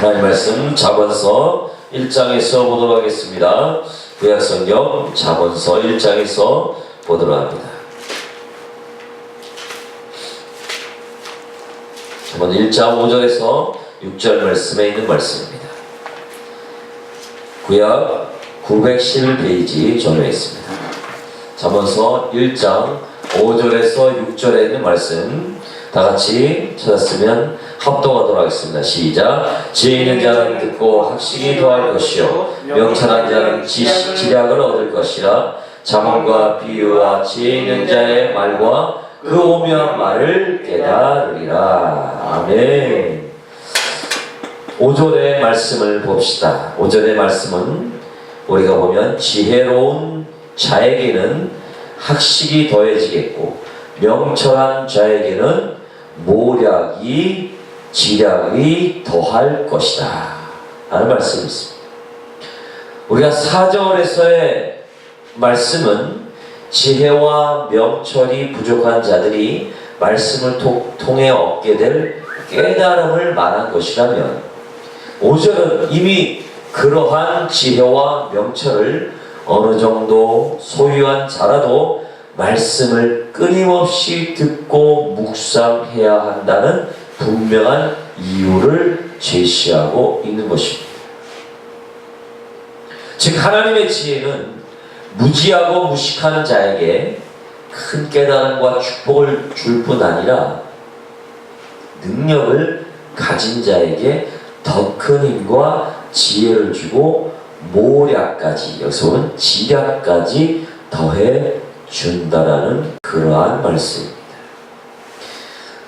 하나님 말씀 잠언서 1장에서 보도록 하겠습니다. 구약성경 잠언서 1장에서 보도록 합니다. 잠언 1장 5절에서 6절 말씀에 있는 말씀입니다. 구약 911페이지 전에 있습니다. 잠언서 1장 5절에서 6절에 있는 말씀 다같이 찾았으면 합독하도록 하겠습니다. 시작. 지혜 있는 자는 듣고 학식이 더할 것이요 명철한 자는 지략을 얻을 것이라. 잠언과 비유와 지혜 있는 자의 말과 그 오묘한 말을 깨달으리라. 아멘. 5절의 말씀을 봅시다. 5절의 말씀은 우리가 보면 지혜로운 자에게는 학식이 더해지겠고 명철한 자에게는 모략이 지략이 더할 것이다 라는 말씀이 있습니다. 우리가 4절에서의 말씀은 지혜와 명철이 부족한 자들이 말씀을 통해 얻게 될 깨달음을 말한 것이라면 5절은 이미 그러한 지혜와 명철을 어느 정도 소유한 자라도 말씀을 끊임없이 듣고 묵상해야 한다는 분명한 이유를 제시하고 있는 것입니다. 즉 하나님의 지혜는 무지하고 무식한 자에게 큰 깨달음과 축복을 줄 뿐 아니라 능력을 가진 자에게 더 큰 힘과 지혜를 주고 모략까지, 여기서는 지략까지 더해 준다라는 그러한 말씀입니다.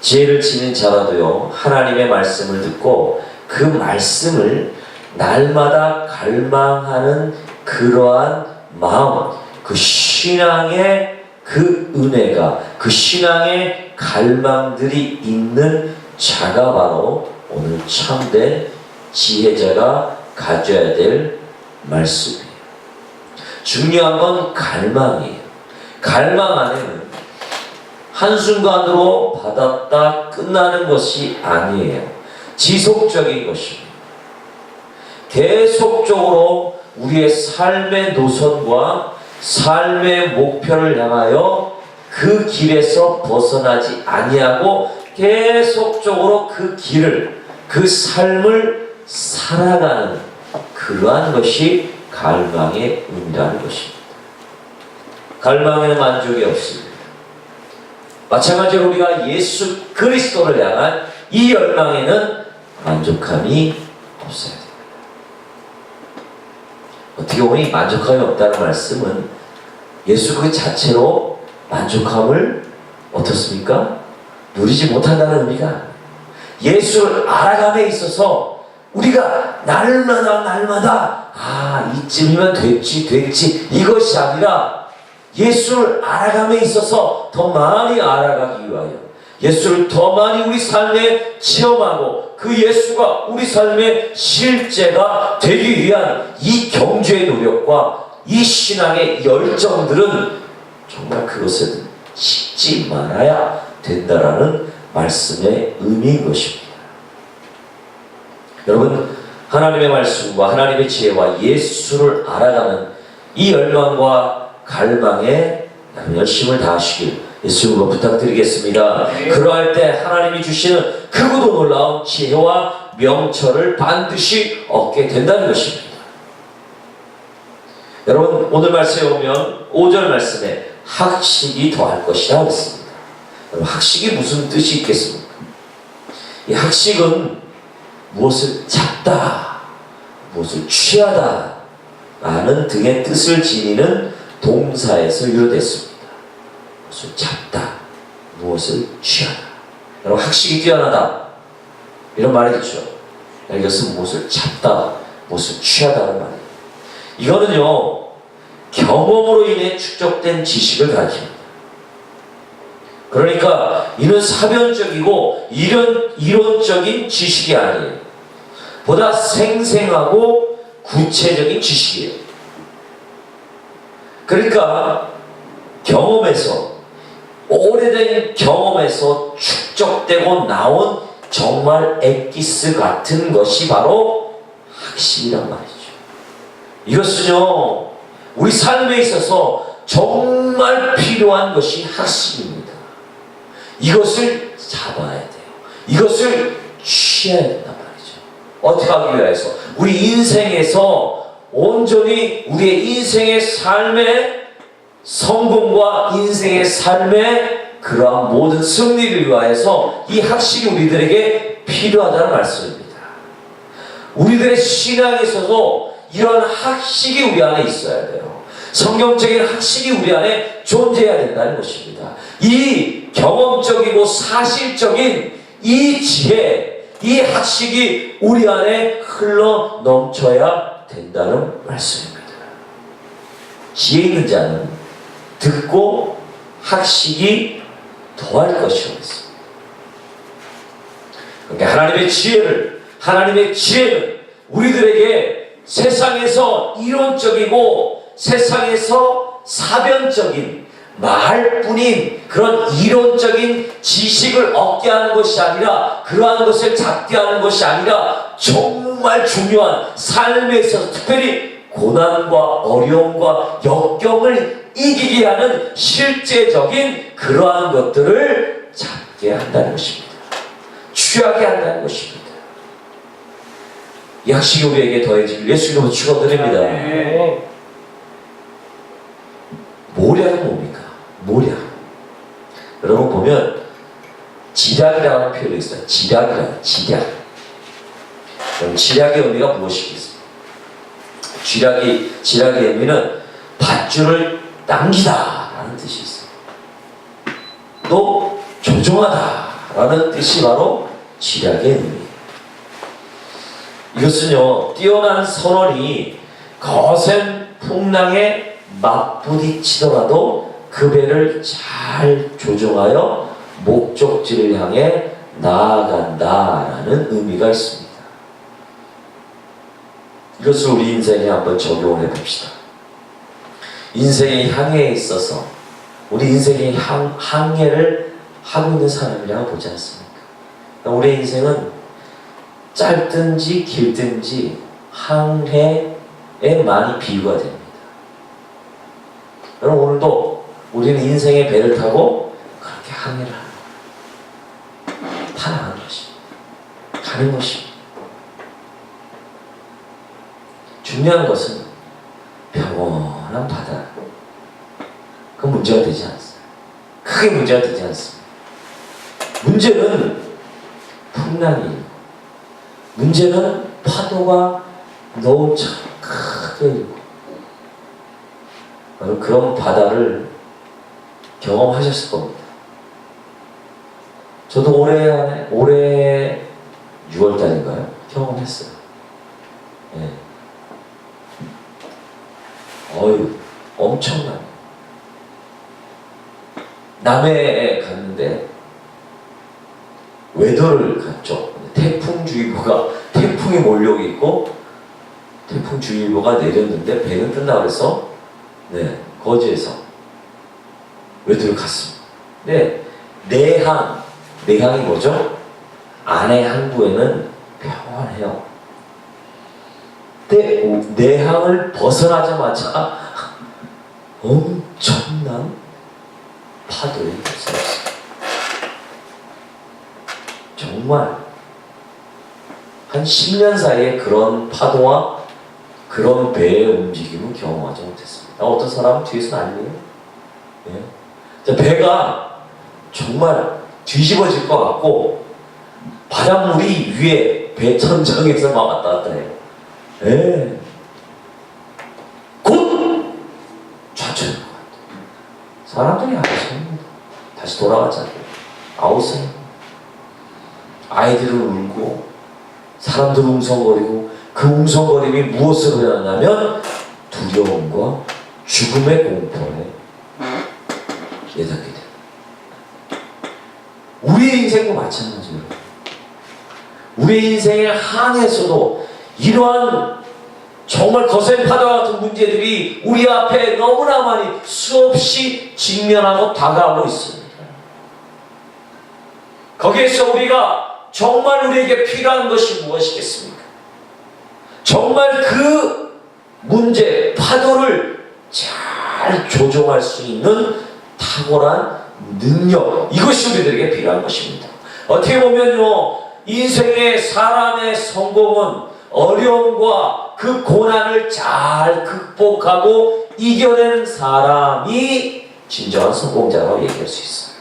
지혜를 지닌 자라도요, 하나님의 말씀을 듣고 그 말씀을 날마다 갈망하는 그러한 마음, 그 신앙의 그 은혜가, 그 신앙의 갈망들이 있는 자가 바로 오늘 참된 지혜자가 가져야 될 말씀이에요. 중요한 건 갈망이에요. 갈망 안에는 한순간으로 받았다 끝나는 것이 아니에요. 지속적인 것입니다. 계속적으로 우리의 삶의 노선과 삶의 목표를 향하여 그 길에서 벗어나지 아니하고 계속적으로 그 길을, 그 삶을 살아가는 그러한 것이 갈망의 의미라는 것입니다. 갈망에는 만족이 없습니다. 마찬가지로 우리가 예수 그리스도를 향한 이 열망에는 만족함이 없어야 됩니다. 어떻게 보면 이 만족함이 없다는 말씀은 예수 그 자체로 만족함을 어떻습니까? 누리지 못한다는 의미가, 예수를 알아감에 있어서 우리가 날마다 이쯤이면 됐지 이것이 아니라 예수를 알아감에 있어서 더 많이 알아가기 위하여 예수를 더 많이 우리 삶에 체험하고 그 예수가 우리 삶의 실제가 되기 위한 이 경주의 노력과 이 신앙의 열정들은 정말 그것은 식지 말아야 된다라는 말씀의 의미인 것입니다. 여러분, 하나님의 말씀과 하나님의 지혜와 예수를 알아가는 이 열망과 갈망에 열심을 다하시길 예수님으로 부탁드리겠습니다. 그러할 때 하나님이 주시는 크고도 놀라운 지혜와 명철을 반드시 얻게 된다는 것입니다. 여러분, 오늘 말씀에 보면 5절 말씀에 학식이 더할 것이라 했습니다. 여러분, 학식이 무슨 뜻이 있겠습니까? 이 학식은 무엇을 잡다, 무엇을 취하다 라는 등의 뜻을 지니는 동사에서 유래됐습니다. 무엇을 잡다, 무엇을 취하다. 여러분, 학식이 뛰어나다 이런 말이 있죠. 이것은 무엇을 잡다, 무엇을 취하다는 말이에요. 이거는요, 경험으로 인해 축적된 지식을 가리킵니다. 그러니까 이는 사변적이고 이론적인 지식이 아니에요. 보다 생생하고 구체적인 지식이에요. 그러니까 경험에서, 오래된 경험에서 축적되고 나온 정말 엑기스 같은 것이 바로 학식이란 말이죠. 이것은요, 우리 삶에 있어서 정말 필요한 것이 학식입니다. 이것을 잡아야 돼요. 이것을 취해야 된단 말이죠. 어떻게 하기 위해서? 우리 인생에서 온전히 우리의 인생의 삶의 성공과 인생의 삶의 그러한 모든 승리를 위하여서 이 학식이 우리들에게 필요하다는 말씀입니다. 우리들의 신앙에 있어서 이런 학식이 우리 안에 있어야 돼요. 성경적인 학식이 우리 안에 존재해야 된다는 것입니다. 이 경험적이고 사실적인 이 지혜, 이 학식이 우리 안에 흘러 넘쳐야 된다는 말씀입니다. 지혜 있는 자는 듣고 학식이 더할 것이라고 했습니다. 그러니까 하나님의 지혜는 우리들에게 세상에서 이론적이고 세상에서 사변적인 말뿐인 그런 이론적인 지식을 얻게 하는 것이 아니라, 그러한 것을 잡게 하는 것이 아니라, 정말 중요한 삶에 있어서 특별히 고난과 어려움과 역경을 이기게 하는 실제적인 그러한 것들을 잡게 한다는 것입니다. 취하게 한다는 것입니다. 이 학식이 우리에게 더해지길 예수 이름으로 축원드립니다. 모략은 뭡니까? 모략. 여러분 보면 지략이라는 표현이 있어요. 지략. 그럼 지략의 의미가 무엇이겠습니까? 지략의 의미는 밧줄을 당기다 라는 뜻이 있어요. 또 조종하다 라는 뜻이 바로 지략의 의미예요. 이것은요, 뛰어난 선원이 거센 풍랑에 맞부딪히더라도 그 배를 잘 조종하여 목적지를 향해 나아간다라는 의미가 있습니다. 이것을 우리 인생에 한번 적용을 해봅시다. 인생의 향해에 있어서 우리 인생의 항해를 하고 있는 사람이라고 보지 않습니까? 우리의 인생은 짧든지 길든지 항해에 많이 비유가 됩니다. 여러분, 오늘도 우리는 인생의 배를 타고 그렇게 항해를 합니다. 타나가는 것입니다. 가는 것입니다. 중요한 것은 평온한 바다. 그 문제가 되지 않습니다. 크게 문제가 되지 않습니다. 문제는 풍랑이에요. 문제는 파도가 너무 참 크게 일고, 그런 바다를 경험하셨을 겁니다. 저도 올해 6월달인가요? 경험했어요. 예. 엄청나요. 남해에 갔는데 웨더를 갔죠. 태풍이 몰려오고 있고 태풍주의보가 내렸는데 배는 뜬다 그래서 거제에서 웨더를 갔습니다. 내항이 뭐죠? 안해 항구에는 평안해요. 근데 내항을 벗어나자마자 엄청난 파도에 휩싸였어요. 정말 한 10년 사이에 그런 파도와 그런 배의 움직임을 경험하지 못했습니다. 어떤 사람은 뒤에서 난리예요. 배가 정말 뒤집어질 것 같고 바닷물이 위에 배 천장에서 막 왔다 갔다 해요. 곧 좌천할 것 같아요. 사람들이 아우성입니다. 다시 돌아가잖아요. 아우성. 아이들은 울고 사람들은 웅성거리고, 그 웅성거림이 무엇으로 인하냐면 두려움과 죽음의 공포에 예닿게 됩니다. 우리의 인생도 마찬가지예요. 우리의 인생의 항에서도 이러한 정말 거센 파도와 같은 문제들이 우리 앞에 너무나 많이 수없이 직면하고 다가오고 있습니다. 거기에서 우리가 정말 우리에게 필요한 것이 무엇이겠습니까? 정말 그 문제, 파도를 잘 조종할 수 있는 탁월한 능력, 이것이 우리들에게 필요한 것입니다. 어떻게 보면요, 인생의 사람의 성공은 어려움과 그 고난을 잘 극복하고 이겨낸 사람이 진정한 성공자라고 얘기할 수 있어요.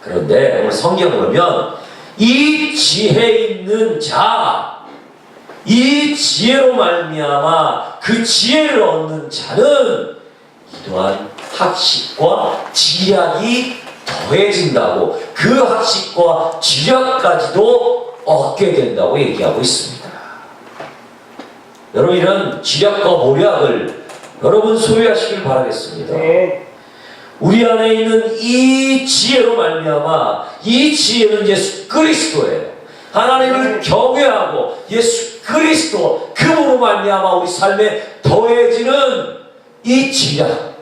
그런데 오늘 성경을 보면 이 지혜 있는 자, 이 지혜로 말미암아 그 지혜를 얻는 자는 이러한 학식과 지략이 더해진다고, 그 학식과 지략까지도 얻게 된다고 얘기하고 있습니다. 여러분, 이런 지략과 모략을 여러분 소유하시길 바라겠습니다. 우리 안에 있는 이 지혜로 말미암아, 이 지혜는 예수 그리스도예요. 하나님을 경외하고 예수 그리스도, 그분으로 말미암아 우리 삶에 더해지는 이 지략,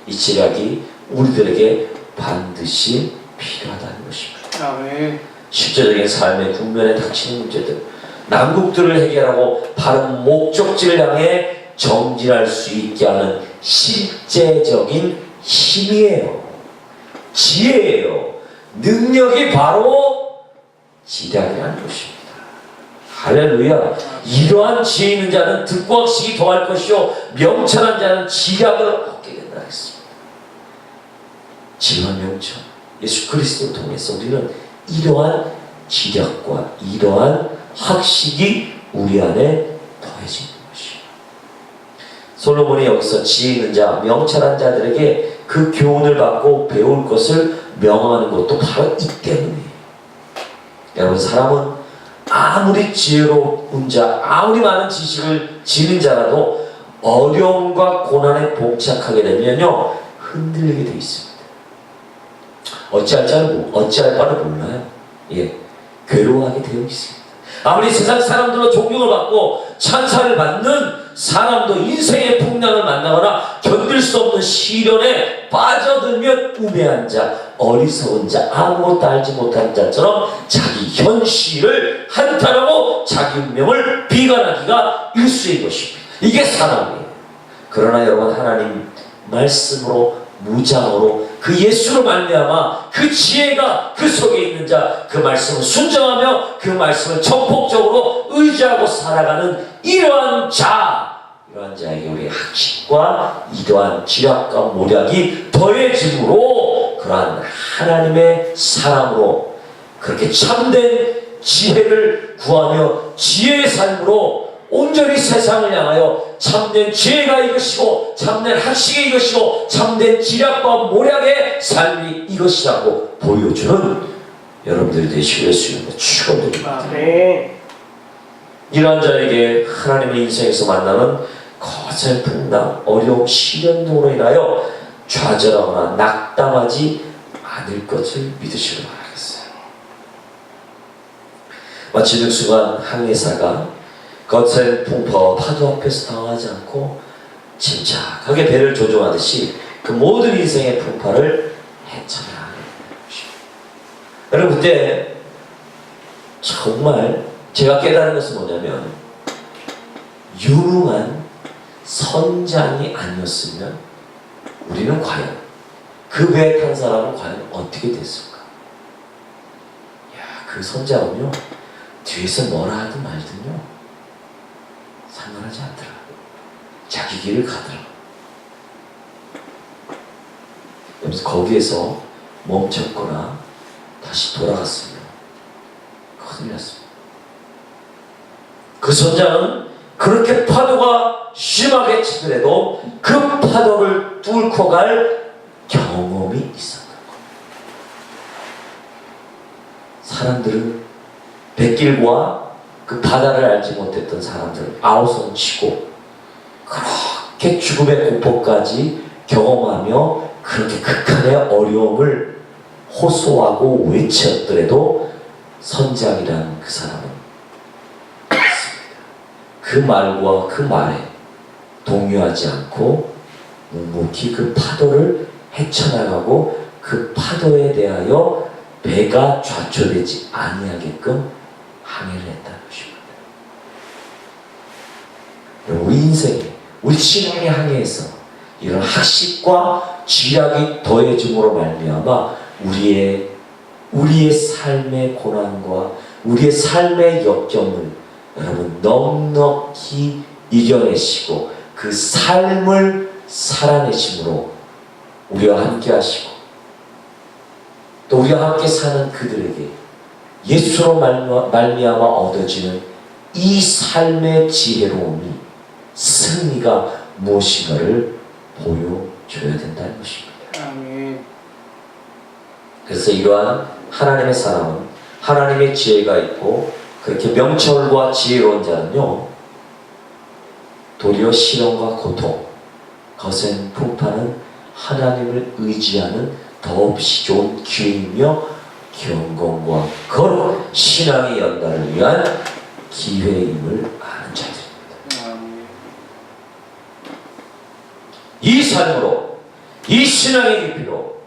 이 지략이 우리들에게 반드시 필요하다는 것입니다. 실제적인 삶의 국면에 닥치는 문제들, 난국들을 해결하고 바른 목적지를 향해 정진할 수 있게 하는 실제적인 힘이에요. 지혜예요. 능력이 바로 지략이라는 것입니다. 할렐루야. 이러한 지혜 있는 자는 듣고 학식이 더할 것이요 명철한 자는 지략을 얻게 된다 했습니다. 지혜와 명철, 예수 그리스도를 통해서 우리는 이러한 지략과 이러한 학식이 우리 안에 더해지는 것이에요. 솔로몬이 여기서 지혜 있는 자, 명철한 자들에게 그 교훈을 받고 배울 것을 명하는 것도 바로 이 때문이에요. 여러분, 사람은 아무리 지혜로운 자, 아무리 많은 지식을 지닌 자라도 어려움과 고난에 봉착하게 되면요, 흔들리게 되어 있습니다. 어찌할 바를 몰라요. 괴로워하게 되어 있습니다. 아무리 세상 사람들로 존경을 받고 찬사를 받는 사람도 인생의 풍랑을 만나거나 견딜 수 없는 시련에 빠져들면 우매한 자, 어리석은 자, 아무것도 알지 못한 자처럼 자기 현실을 한탄하고 자기 운명을 비관하기가 일수인 것입니다. 이게 사람이에요. 그러나 여러분, 하나님 말씀으로, 무장으로, 그 예수로 말미암아 그 지혜가 그 속에 있는 자, 그 말씀을 순종하며 그 말씀을 전폭적으로 의지하고 살아가는 이러한 자에게 우리의 학식과 이러한 지략과 모략이 더해짐으로 그러한 하나님의 사람으로 그렇게 참된 지혜를 구하며 지혜의 삶으로 온전히 세상을 향하여 참된 지혜가 이것이고 참된 학식이 이것이고 참된 지략과 모략의 삶이 이것이라고 보여주는 여러분들이 되시길 예수님의 축원드립니다. 이러한 자에게 하나님의 인생에서 만나는 거센 풍랑, 어려움, 시련 등으로 인하여 좌절하거나 낙담하지 않을 것을 믿으시길 바라겠어요. 마치 능숙한 항해사가 거센 풍파와 파도 앞에서 당하지 않고 침착하게 배를 조종하듯이 그 모든 인생의 풍파를 헤쳐나가는 것입니다. 여러분, 그때 정말 제가 깨달은 것은 뭐냐면, 유능한 선장이 아니었으면 우리는 과연 그 배에 탄 사람은 과연 어떻게 됐을까? 그 선장은요, 뒤에서 뭐라 하든 말든요, 상관하지 않더라. 자기 길을 가더라. 그래서 거기에서 멈췄거나 다시 돌아갔으면 큰일 났습니다. 그 선장은 그렇게 파도가 심하게 치더라도 그 파도를 뚫고 갈 경험이 있었던 겁니다. 사람들은 백길과 그 바다를 알지 못했던 사람들은 아우성 치고 그렇게 죽음의 공포까지 경험하며 그렇게 극한의 어려움을 호소하고 외쳤더라도 선장이라는 그 사람은 그 말과 그 말에 동요하지 않고 묵묵히 그 파도를 헤쳐나가고 그 파도에 대하여 배가 좌초되지 아니하게끔 항해를 했다는 것입니다. 우리 인생에, 우리 신앙의 항해에서 이런 학식과 지략이 더해짐으로 말미암아 우리의 삶의 고난과 우리의 삶의 역경을 여러분 넉넉히 이겨내시고 그 삶을 살아내심으로 우리와 함께 하시고 또 우리와 함께 사는 그들에게 예수로 말미암아 얻어지는 이 삶의 지혜로움이 승리가 무엇인가를 보여줘야 된다는 것입니다. 아멘. 그래서 이러한 하나님의 사람은 하나님의 지혜가 있고 그렇게 명철과 지혜로운 자는요 도리어 시련과 고통, 거센 풍파는 하나님을 의지하는 더없이 좋은 기회이며 경건과 거룩 신앙의 연단을 위한 기회임을 아는 자들입니다. 이 삶으로 이 신앙의 깊이로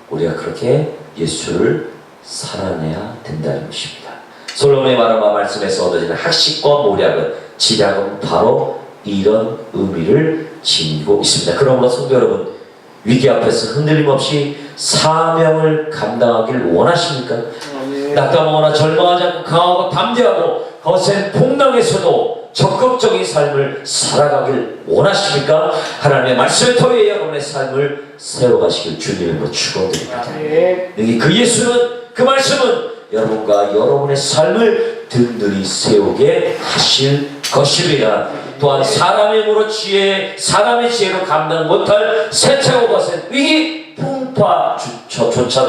우리가 그렇게 예수를 살아내야 된다는 것입니다. 솔로몬의 말씀에서 얻어지는 학식과 모략은 지략은 바로 이런 의미를 지니고 있습니다. 그러므로 성도 여러분, 위기 앞에서 흔들림 없이 사명을 감당하길 원하십니까? 낙담하거나 절망하지 않고 강하고 담대하고 거센 풍랑에서도 적극적인 삶을 살아가길 원하십니까? 하나님의 말씀을 통해 여러분의 삶을 세워가시길 주님으로 축원드립니다. 그 예수는, 그 말씀은 여러분과 여러분의 삶을 든든히 세우게 하실 것입니다. 또한 사람의 힘으로 사람의 지혜로 감당 못할 세차고 거센 위기, 풍파조차도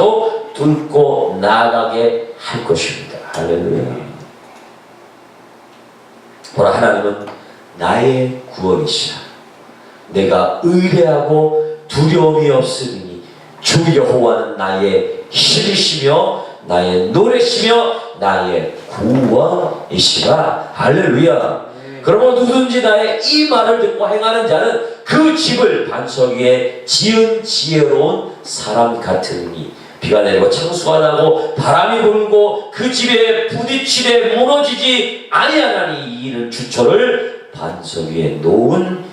뚫고 나아가게 할 것입니다. 할렐루야. 보라, 하나님은 나의 구원이시라. 내가 의뢰하고 두려움이 없으리니 주 여호와는 나의 힘이시며 나의 노래시며 나의 구원이시라. 할렐루야. 그러므로 누구든지 나의 이 말을 듣고 행하는 자는 그 집을 반석 위에 지은 지혜로운 사람 같으니 비가 내리고 창수가 나고 바람이 불고 그 집에 부딪히되 무너지지 아니하나니 이는 주초를 반석 위에 놓은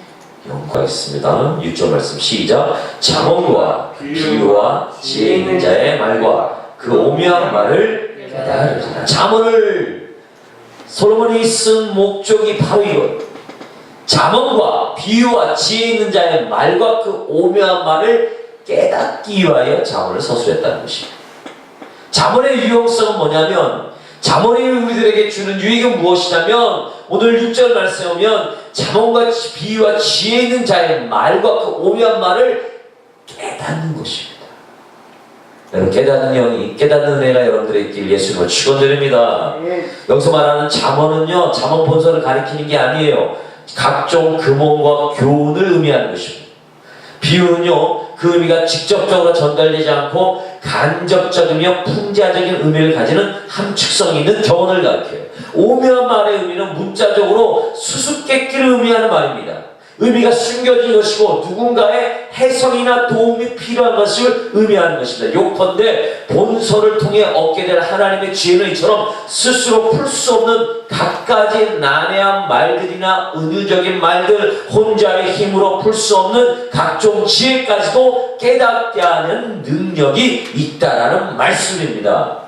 영광이 있습니다. 6절 말씀 시작. 잠언과 비유와 지혜 있는 자의 말과 그 오묘한 말을 깨달으리라. 잠언을 솔로몬이 쓴 목적이 바로 이것. 잠언과 비유와 지혜 있는 자의 말과 그 오묘한 말을 깨닫기 위하여 잠언을 서술했다는 것입니다. 잠언의 유용성은 뭐냐면, 잠언이 우리들에게 주는 유익은 무엇이냐면, 오늘 6절 말씀에 오면 잠언과 비유와 지혜 있는 자의 말과 그 오묘한 말을 깨닫는 것입니다. 여러분, 깨닫는 영이, 깨닫는 은혜가 여러분들의 있길 예수님을 축원드립니다. 여기서 말하는 잠언은요, 잠언 본서를 가리키는 게 아니에요. 각종 금언과 교훈을 의미하는 것입니다. 비유는요, 그 의미가 직접적으로 전달되지 않고 간접적이며 풍자적인 의미를 가지는 함축성이 있는 교훈을 가리켜요. 오묘한 말의 의미는 문자적으로 수수께끼를 의미하는 말입니다. 의미가 숨겨진 것이고 누군가의 해석이나 도움이 필요한 것을 의미하는 것입니다. 요컨대 본서를 통해 얻게 될 하나님의 지혜는 이처럼 스스로 풀 수 없는 갖가지 난해한 말들이나 은유적인 말들, 혼자의 힘으로 풀 수 없는 각종 지혜까지도 깨닫게 하는 능력이 있다라는 말씀입니다.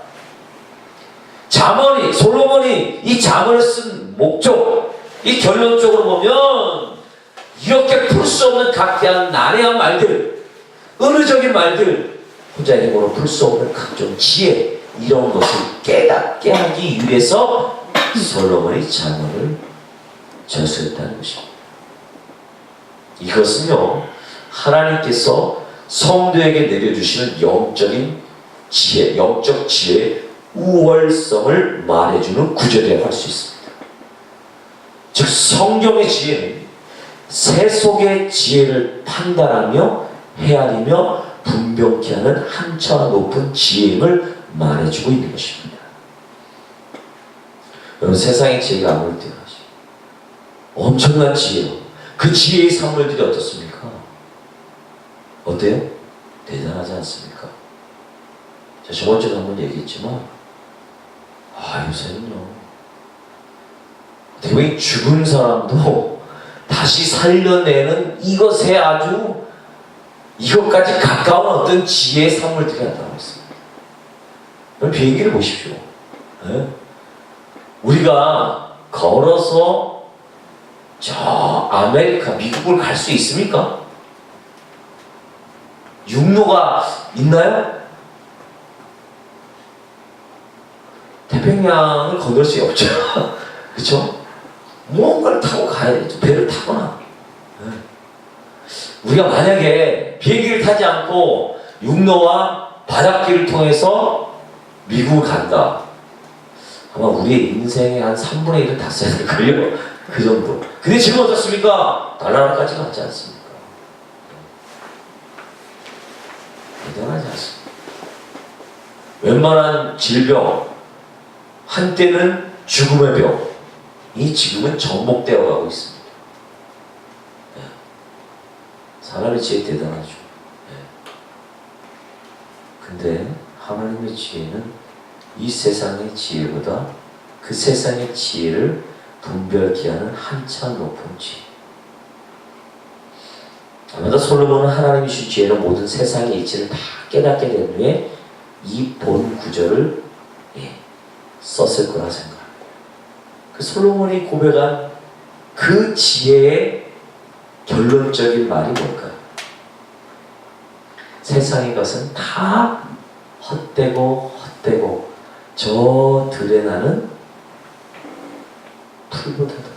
잠언이, 솔로몬이 이 잠언을 쓴 목적, 이 결론적으로 보면 이렇게 풀 수 없는 각대한 난해한 말들, 은유적인 말들, 혼자의 힘으로 풀 수 없는 각종 지혜, 이런 것을 깨닫게 하기 위해서 솔로몬이 잠언을 저술했다는 것입니다. 이것은요, 하나님께서 성도에게 내려주시는 영적인 지혜, 영적 지혜의 우월성을 말해주는 구절이라고 할 수 있습니다. 즉, 성경의 지혜는 세속의 지혜를 판단하며 헤아리며 분명케 하는 한차원 높은 지혜임을 말해주고 있는 것입니다. 여러분, 세상의 지혜가 아무리 뛰어나지, 엄청난 지혜로 그 지혜의 산물들이 어떻습니까? 어때요? 대단하지 않습니까? 제가 저번주에도 한번 얘기했지만, 요새는요, 되게 죽은 사람도 다시 살려내는 이것에 아주 이것까지 가까운 어떤 지혜의 산물들이 나타나고 있습니다. 그럼 비행기를 보십시오. 네? 우리가 걸어서 저 아메리카, 미국을 갈 수 있습니까? 육로가 있나요? 태평양을 건널 수 없죠. 그렇죠? 뭔가를 타고 가야 되죠. 배를 타거나. 우리가 만약에 비행기를 타지 않고 육로와 바닷길을 통해서 미국을 간다. 아마 우리의 인생의 한 3분의 1은 다 써야 될걸요. 그 정도. 근데 지금 어떻습니까? 달나라까지 갔지 않습니까? 대단하지 않습니까? 웬만한 질병, 한때는 죽음의 병이 지금은 정복되어 가고 있습니다. 사람의 지혜 대단하죠. 근데 하나님의 지혜는 이 세상의 지혜보다 그 세상의 지혜를 분별케 하는 한참 높은 지혜. 아마도 솔로몬은 하나님이 주신 지혜로 모든 세상의 이치를 다 깨닫게 된 후에 이 본 구절을 썼을 거라 생각합니다. 그 솔로몬이 고백한 그 지혜의 결론적인 말이 뭘까요? 세상의 것은 다 헛되고 저 들에 나는 풀보다 더.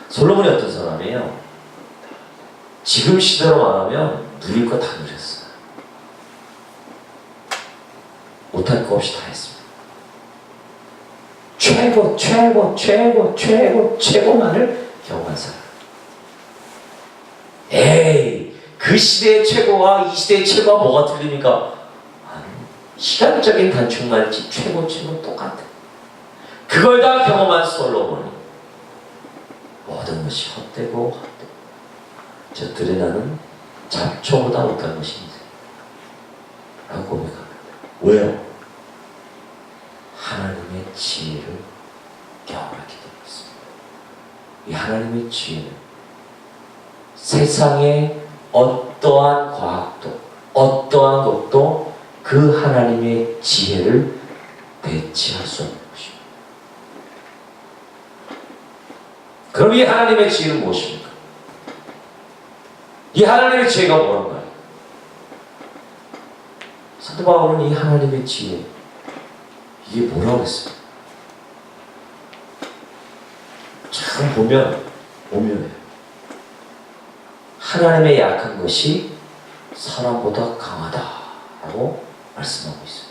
솔로몬이 어떤 사람이에요? 지금 시대로 말하면 누릴 거 다 누렸어요. 못할 거 없이 다 했습니다. 최고만을 경험한 사람. 에이, 그 시대의 최고와 이 시대의 최고가 뭐가 틀립니까? 시간적인 단축만이지 최고는 똑같아. 그걸 다 경험한 솔로몬이 모든 것이 헛되고 저 들에 나는 잡초보다 못한 것입니다. 라고 고백합니다. 왜요? 하나님의 지혜를 경험하게 되었습니다. 이 하나님의 지혜는 세상의 어떠한 과학도, 어떠한 것도 그 하나님의 지혜를 대체할 수 없는 것입니다. 그럼 이 하나님의 지혜는 무엇입니까? 이 하나님의 지혜가 뭐란가요? 사도 바울은 이 하나님의 지혜, 이게 뭐라고 했어요? 참 보면 오묘해요. 하나님의 약한 것이 사람보다 강하다라고 말씀하고 있어요.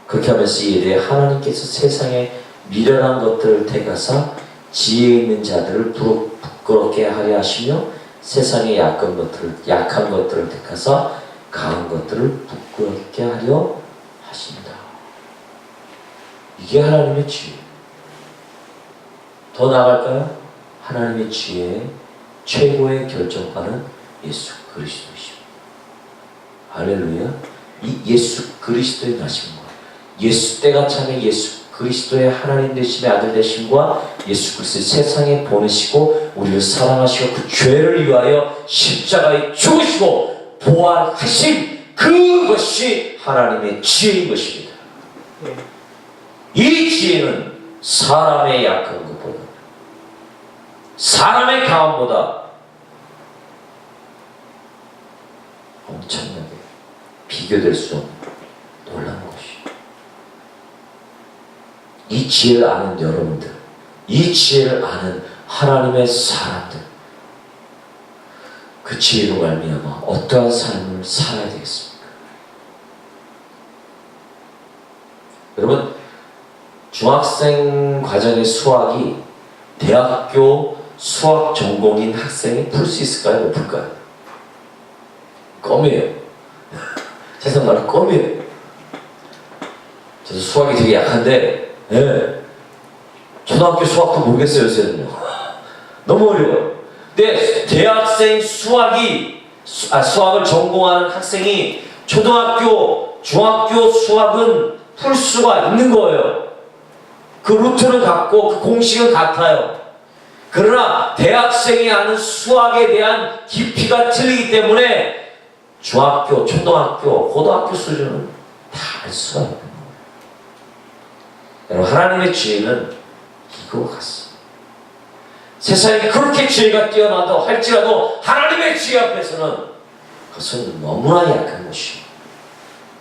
그렇게 하면서 이에 대해 하나님께서 세상에 미련한 것들을 택하사 지혜 있는 자들을 부끄럽게 하려 하시며 세상의 약한 것들을 택하사 강한 것들을 부끄럽게 하려 하신다. 이게 하나님의 지혜. 더 나아갈까요? 하나님의 지혜의 최고의 결정가는 예수 그리스도이십니다. 할렐루야. 이 예수 그리스도의 나심과 예수 때가 참에 예수 그리스도의 하나님 되심의 아들 되심과 예수 그리스도의 세상에 보내시고 우리를 사랑하시고 그 죄를 위하여 십자가에 죽으시고 부활하신 그것이 하나님의 지혜인 것입니다. 이 지혜는 사람의 약한 것보다 사람의 강함보다 엄청나게 비교될 수 없는 놀라운 것이에요. 이 지혜를 아는 여러분들, 이 지혜를 아는 하나님의 사람들, 그 지혜로 말미암아 어떠한 삶을 살아야 되겠습니까? 여러분, 중학생 과정의 수학이 대학교 수학 전공인 학생이 풀 수 있을까요? 못 풀까요? 껌이에요. 세상 말로 껌이에요. 저도 수학이 되게 약한데, 초등학교 수학도 모르겠어요, 요새는요. 너무 어려워요. 근데 대학생 수학이 수학을 전공하는 학생이 초등학교, 중학교 수학은 풀 수가 있는 거예요. 그 루트는 같고 그 공식은 같아요. 그러나 대학생이 하는 수학에 대한 깊이가 틀리기 때문에 중학교, 초등학교, 고등학교 수준은 다 알 수가 있는 거예요. 여러분, 하나님의 지혜는 이거 같습니다. 세상에 그렇게 지혜가 뛰어나다 할지라도 하나님의 지혜 앞에서는 그것은 너무나 약한 것입니다.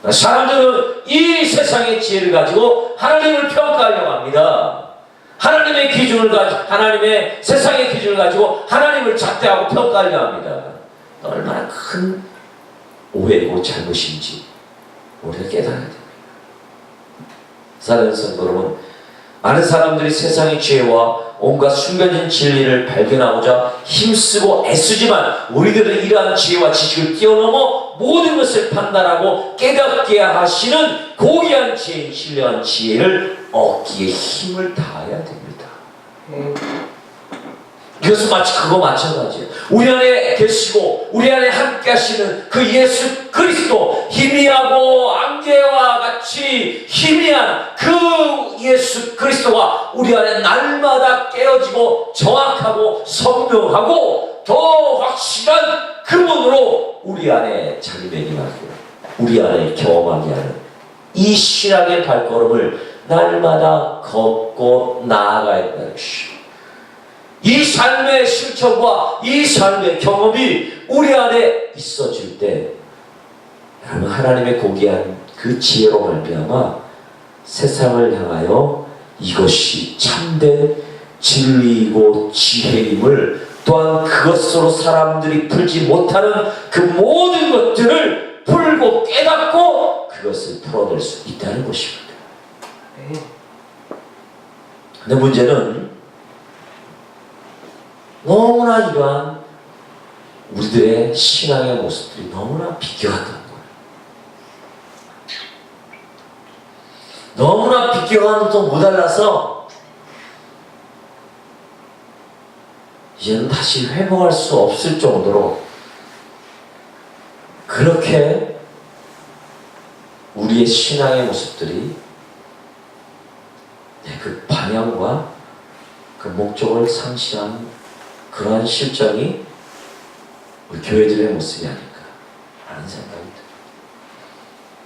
사람들은 이 세상의 지혜를 가지고 하나님을 평가하려고 합니다. 하나님의 기준을 가지고, 하나님의 세상의 기준을 가지고 하나님을 잣대하고 평가하려고 합니다. 얼마나 큰 오해고 잘못인지 우리가 깨달아야 됩니다. 사랑하는 성도 여러분, 많은 사람들이 세상의 지혜와 온갖 숨겨진 진리를 발견하고자 힘쓰고 애쓰지만 우리들은 이러한 지혜와 지식을 뛰어넘어 모든 것을 판단하고 깨닫게 하시는 고귀한 지혜인 신령한 지혜를 얻기에 힘을 다해야 됩니다. 이것은 마치 그거 마찬가지예요. 우리 안에 계시고 우리 안에 함께 하시는 그 예수 그리스도, 희미하고 안개와 같이 희미한 그 예수 그리스도가 우리 안에 날마다 깨어지고 정확하고 선명하고 더 확실한 그분으로 우리 안에 자리매김하고 우리 안에 경험하게 하는 이 신앙의 발걸음을 날마다 걷고 나아가야 한다는 것입니다. 이 삶의 실천과 이 삶의 경험이 우리 안에 있어질 때 여러분, 하나님의 고귀한 그 지혜로 말미암아 세상을 향하여 이것이 참된 진리이고 지혜임을, 또한 그것으로 사람들이 풀지 못하는 그 모든 것들을 풀고 깨닫고 그것을 풀어낼 수 있다는 것입니다. 근데 문제는 너무나 이러한 우리들의 신앙의 모습들이 너무나 비껴갔다는 거예요. 너무나 비껴가는 또 모자라서 이제는 다시 회복할 수 없을 정도로 그렇게 우리의 신앙의 모습들이 그 방향과 그 목적을 상실한 그러한 실정이 우리 교회들의 모습이 아닐까 하는 생각이 듭니다.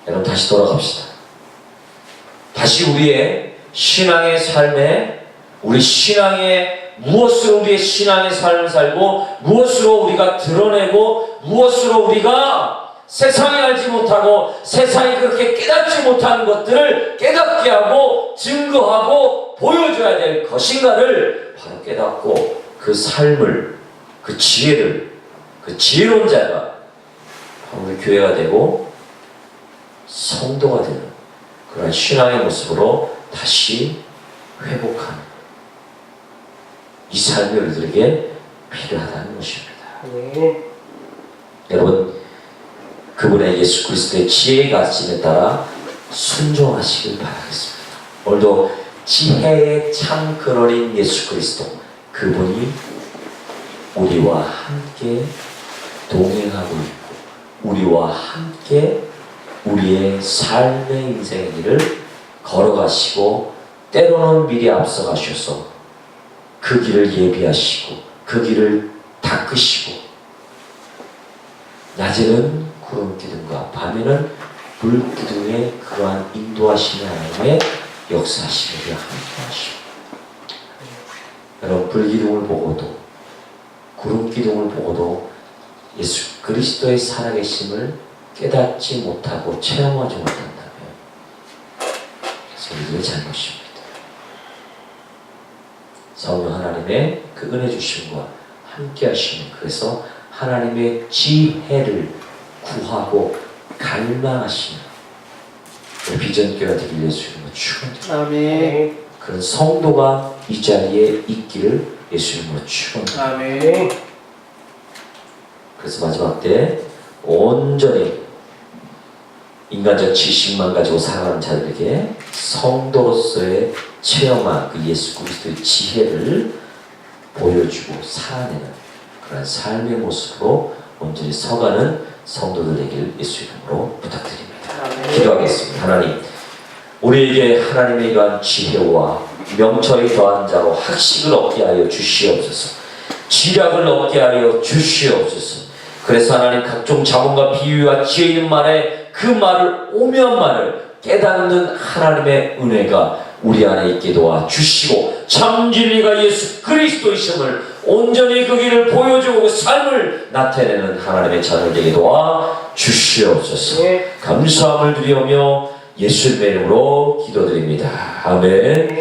여러분, 다시 돌아갑시다. 다시 우리의 신앙의 삶에, 우리 신앙의 무엇으로 우리의 신앙의 삶을 살고 무엇으로 우리가 드러내고 무엇으로 우리가 세상이 알지 못하고 세상이 그렇게 깨닫지 못하는 것들을 깨닫게 하고 증거하고 보여줘야 될 것인가를 바로 깨닫고 그 삶을, 그 지혜를, 그 지혜로운 자가 우리 교회가 되고 성도가 되는 그런 신앙의 모습으로 다시 회복하는 이 삶이 우리들에게 필요하다는 것입니다. 여러분, 그분의 예수 그리스도의 지혜의 가르침에 따라 순종하시길 바라겠습니다. 오늘도 지혜의 참 근원인 예수 그리스도, 그분이 우리와 함께 동행하고 있고 우리와 함께 우리의 삶의 인생의 길을 걸어가시고 때로는 미리 앞서가셔서 그 길을 예비하시고 그 길을 닦으시고 낮에는 구름 기둥과 밤에는 불 기둥의 그러한 인도하시는 하나님의 역사하심을 함께 하시고, 여러분, 불 기둥을 보고도 구름 기둥을 보고도 예수 그리스도의 살아계심을 깨닫지 못하고 체험하지 못한다면 그것은 우리의 잘못입니다. 성령 하나님의 그 은혜 주심과 함께 하시는, 그래서 하나님의 지혜를 구하고 갈망하시는 우리 비전교회가 되길 예수님으로 축원드립니다. 아멘. 그런 성도가 이 자리에 있기를 예수님으로 축원드립니다. 아멘. 그래서 마지막 때 온전히 인간적 지식만 가지고 살아가는 자들에게 성도로서의 체험한 그 예수 그리스도의 지혜를 보여주고 살아내는 그런 삶의 모습으로 온전히 서가는 성도들 되길 예수 이름으로 부탁드립니다. 기도하겠습니다. 하나님, 우리에게 하나님의 이러한 지혜와 명철이 더한 자로 학식을 얻게 하여 주시옵소서. 지략을 얻게 하여 주시옵소서. 그래서 하나님, 각종 자문과 비유와 지혜 있는 말에 그 말을 오묘한 말을 깨닫는 하나님의 은혜가 우리 안에 있게 도와 주시고, 참 진리가 예수 그리스도이심을 온전히 그 길을 보여주고 그 삶을 나타내는 하나님의 자녀 되게 도와 주시옵소서. 감사함을 드리오며 예수님의 이름으로 기도드립니다. 아멘.